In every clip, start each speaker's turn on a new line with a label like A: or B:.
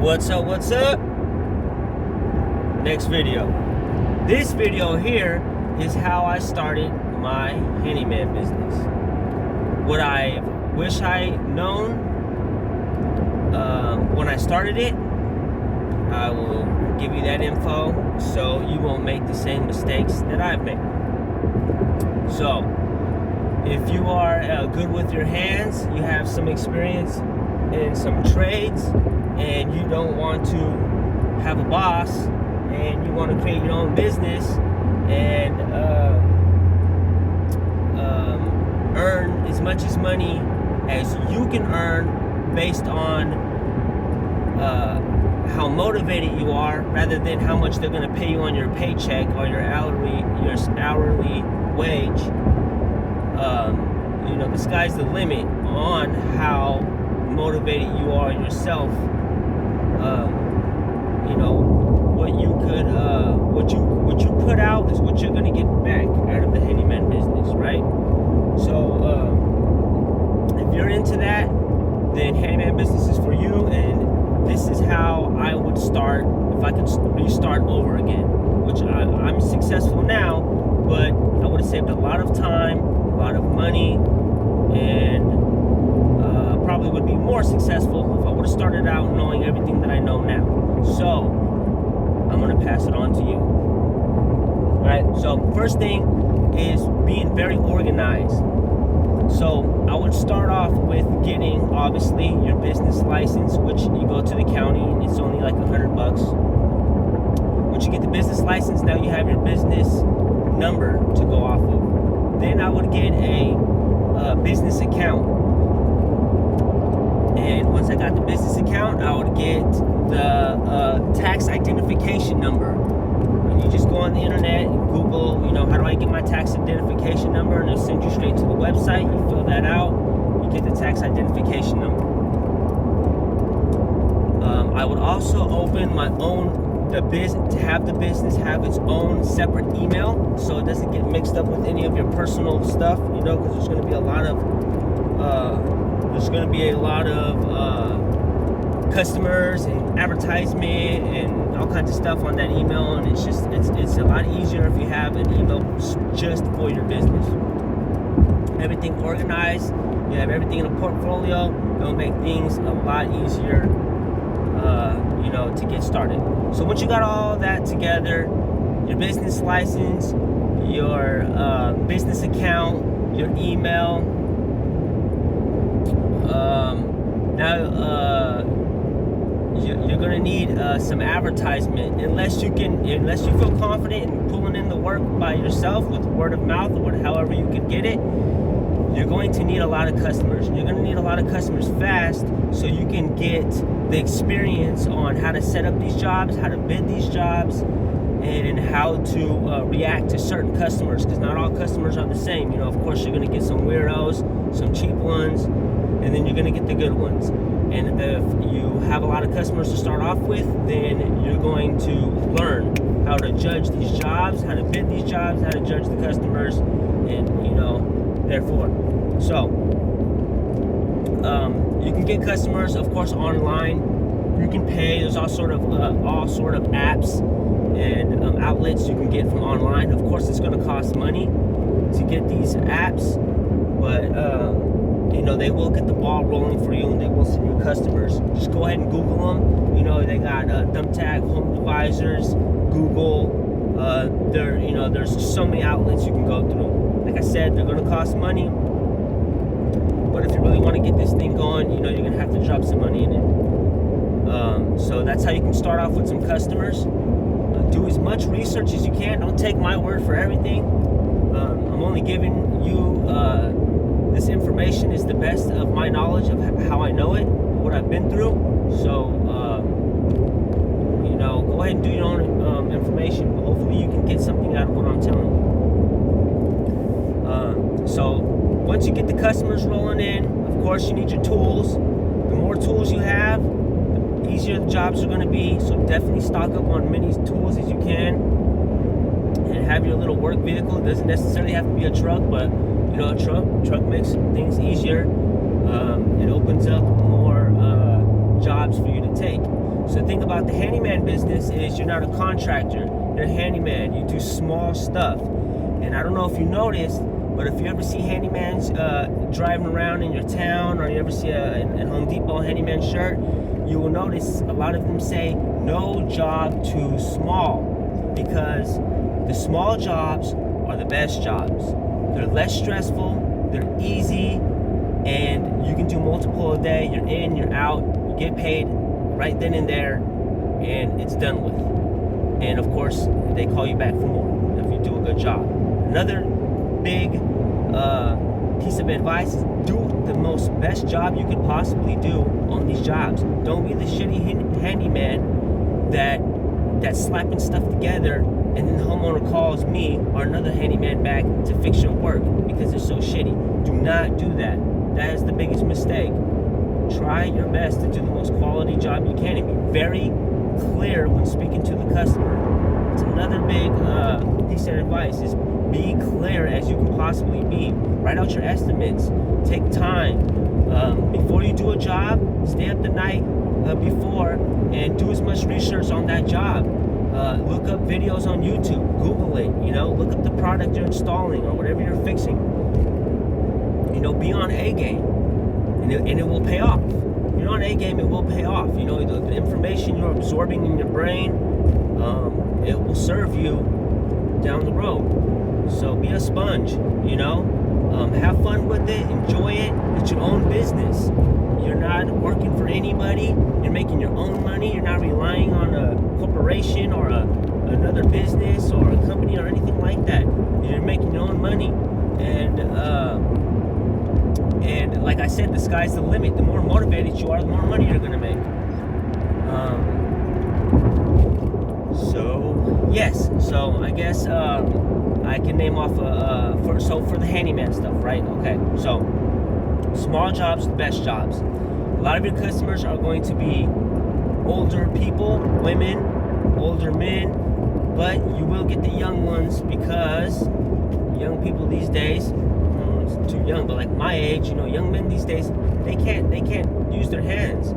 A: What's up, what's up? Next video. This video here is how I started my handyman business. What I wish I known when I started it, I will give you that info so you won't make the same mistakes that I've made. So, if you are good with your hands, you have some experience in some trades, and you don't want to have a boss, and you want to create your own business and earn as much as money as you can earn based on how motivated you are, rather than how much they're going to pay you on your paycheck or your hourly wage. The sky's the limit on how motivated you are yourself. What you put out is what you're gonna get back out of the handyman business, right? So if you're into that, then handyman business is for you. And this is how I would start if I could restart over again, which I'm successful now, but I would have saved a lot of time, a lot of money, and probably would be more successful if I would have started out knowing everything that I know now. So I'm gonna pass it on to you. All right, so first thing is being very organized. So I would start off with getting, obviously, your business license, which you go to the county and it's only like $100. Once you get the business license, now you have your business number to go off of. Then I would get a business account. And once I got the business account, I would get the tax identification number. And you just go on the internet, Google, how do I get my tax identification number? And it'll send you straight to the website. You fill that out, you get the tax identification number. I would also open my own, to have the business have its own separate email, so it doesn't get mixed up with any of your personal stuff, because there's going to be a lot of customers and advertisement and all kinds of stuff on that email, and it's a lot easier if you have an email just for your business. Everything organized, you have everything in a portfolio. It'll make things a lot easier to get started. So once you got all that together, your business license, your business account, your email, you're gonna need some advertisement. Unless you feel confident in pulling in the work by yourself with word of mouth or however you can get it, you're going to need a lot of customers. You're going to need a lot of customers fast, so you can get the experience on how to set up these jobs, how to bid these jobs, and how to react to certain customers, because not all customers are the same. Of course, you're going to get some weirdos, some cheap ones, and then you're going to get the good ones. And if you have a lot of customers to start off with, then you're going to learn how to judge these jobs, how to bid these jobs, how to judge the customers, and therefore. So you can get customers, of course, online. You can pay. There's all sort of apps and outlets you can get from online. Of course, it's going to cost money to get these apps, but they will get the ball rolling for you, and they will send you customers. Just go ahead and Google them. They got Thumbtack, Home Advisors, Google. There's so many outlets you can go through. Like I said, they're going to cost money, but if you really want to get this thing going, you're going to have to drop some money in it. So that's how you can start off with some customers. Do as much research as you can. Don't take my word for everything. I'm only giving you this information is the best of my knowledge of how I know it, what I've been through. So, go ahead and do your own information. Hopefully you can get something out of what I'm telling you. So once you get the customers rolling in, of course you need your tools. The more tools you have, the easier the jobs are going to be. So definitely stock up on many tools as you can, and have your little work vehicle. It doesn't necessarily have to be a truck, but a truck makes things easier. It opens up more jobs for you to take. So about the handyman business is you're not a contractor. You're a handyman. You do small stuff. And I don't know if you noticed, but if you ever see handymans driving around in your town, or you ever see a Home Depot handyman shirt, you will notice a lot of them say no job too small, because the small jobs are the best jobs. They're less stressful, they're easy, and you can do multiple a day. You're in, you're out, you get paid right then and there, and it's done with. And of course, they call you back for more if you do a good job. Another big piece of advice is do the best job you could possibly do on these jobs. Don't be the shitty handyman that's slapping stuff together, and then the homeowner calls me or another handyman back to fix your work because they're so shitty. Do not do that. That is the biggest mistake. Try your best to do the most quality job you can, and be very clear when speaking to the customer. It's another big piece of advice is be clear as you can possibly be. Write out your estimates. Take time. Before you do a job, stay up the night before and do as much research on that job. Look up videos on YouTube. Google it. Look up the product you're installing or whatever you're fixing. Be on A game, and it will pay off. If you're on A game, it will pay off. The information you're absorbing in your brain, it will serve you down the road. So be a sponge. Have fun with it, enjoy it. It's your own business. You're not working for anybody. You're making your own money. You're not relying on a corporation or another business or a company or anything like that. You're making your own money, and like I said, the sky's the limit. The more motivated you are, the more money you're gonna make. So I guess I can name off for the handyman stuff, right? Okay, so small jobs, the best jobs. A lot of your customers are going to be older people, women, older men, but you will get the young ones, because young people these days, it's too young, but like my age, young men these days, they can't use their hands.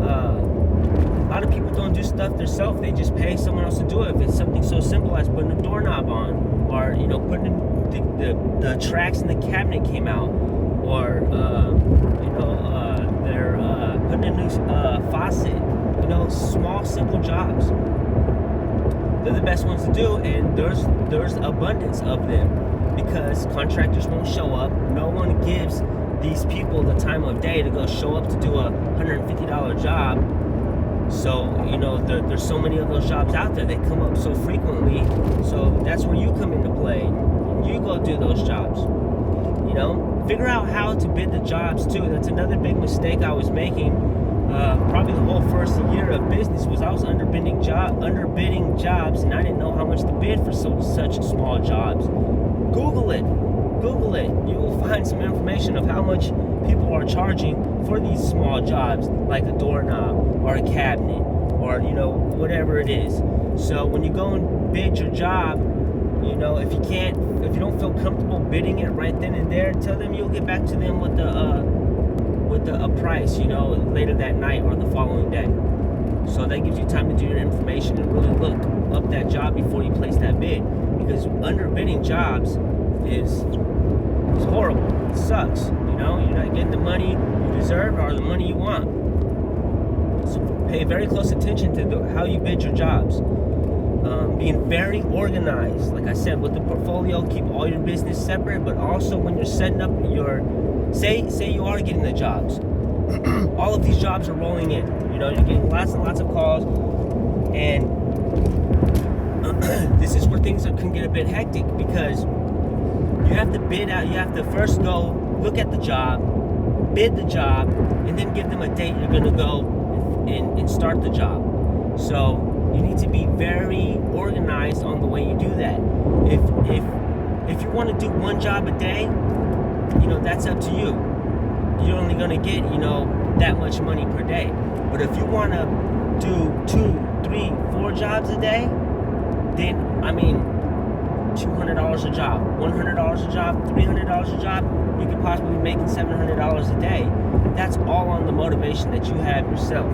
A: A lot of people don't do stuff themselves. They just pay someone else to do it. If it's something so simple as putting a doorknob on, or putting the tracks in the cabinet came out, or they're putting a new faucet. Small simple jobs. They're the best ones to do, and there's abundance of them, because contractors won't show up. No one gives these people the time of day to go show up to do a $150 job. So there's so many of those jobs out there. They come up so frequently. So that's where you come into play. You go do those jobs. Figure out how to bid the jobs too. That's another big mistake I was making. Probably the whole first year of business was I was underbidding jobs, and I didn't know how much to bid for such small jobs. Google it. You will find some information of how much people are charging for these small jobs, like a doorknob or a cabinet, or whatever it is. So when you go and bid your job, if you don't feel comfortable bidding it right then and there, tell them you'll get back to them with a price, later that night or the following day. So that gives you time to do your information and really look up that job before you place that bid, because underbidding jobs is horrible. It sucks. You're not getting the money you deserve or the money you want. So pay very close attention to how you bid your jobs. Being very organized, like I said, with the portfolio. Keep all your business separate, but also when you're setting up your, say you are getting the jobs. All of these jobs are rolling in. You're getting lots and lots of calls, and this is where things can get a bit hectic, because you have to bid out. You have to first go look at the job, bid the job, and then give them a date you're going to go and start the job. So you need to be very organized on the way you do that. If you want to do one job a day, that's up to you. You're only going to get that much money per day. But if you want to do 2, 3, 4 jobs a day, then $200 a job, $100 a job, $300 a job, you could possibly be making $700 a day. That's all on the motivation that you have yourself.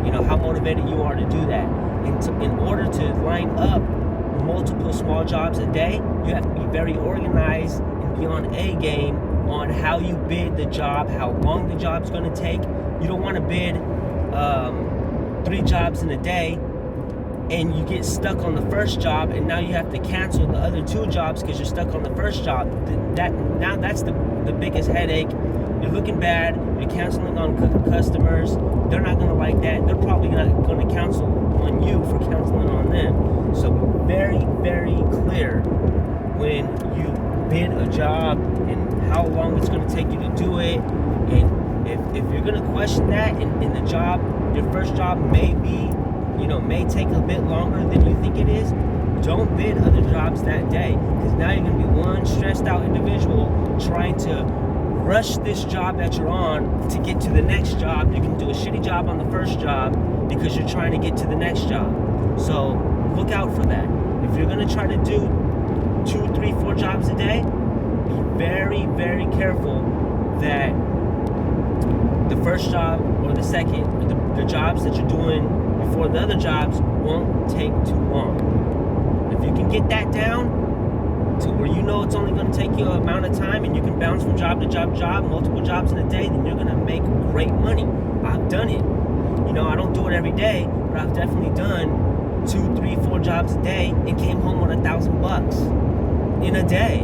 A: You know, how motivated you are to do that. And in order to line up multiple small jobs a day, you have to be very organized and be on A game on how you bid the job, how long the job's going to take. You don't want to bid 3 jobs in a day and you get stuck on the first job, and now you have to cancel the other 2 jobs because you're stuck on the first job. That's the biggest headache. You're looking bad. You're canceling on customers. They're not going to like that. They're probably not going to cancel on you for canceling on them. So be very, very clear when you bid a job and how long it's going to take you to do it. And if you're going to question that, and the job, your first job may take a bit longer than you think it is, don't bid other jobs that day, because now you're going to be one stressed out individual trying to rush this job that you're on to get to the next job. You can do a shitty job on the first job because you're trying to get to the next job. So look out for that. If you're going to try to do 2, 3, 4 jobs a day, be very, very careful that the first job or the second, or the jobs that you're doing before the other jobs won't take too long. If you can get that down to where you know it's only going to take you an amount of time and you can bounce from job to job, multiple jobs in a day, then you're going to make great money. I've done it. You know, I don't do it every day, but I've definitely done 2, 3, 4 jobs a day and came home with $1,000 in a day.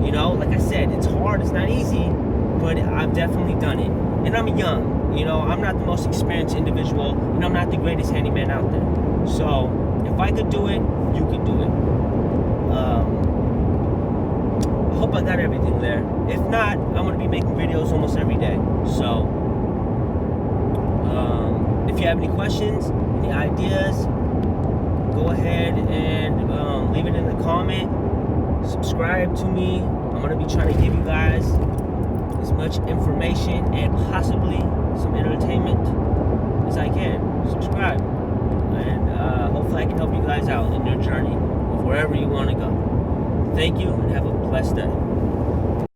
A: You know, like I said, it's hard, it's not easy, but I've definitely done it. And I'm young. You know, I'm not the most experienced individual, and I'm not the greatest handyman out there. So, if I could do it, you could do it. I hope I got everything there. If not, I'm going to be making videos almost every day. So, if you have any questions, any ideas, go ahead and leave it in the comment. Subscribe to me. I'm going to be trying to give you guys as much information and possibly some entertainment as I can. Subscribe, and hopefully I can help you guys out in your journey of wherever you want to go. Thank you, and have a blessed day.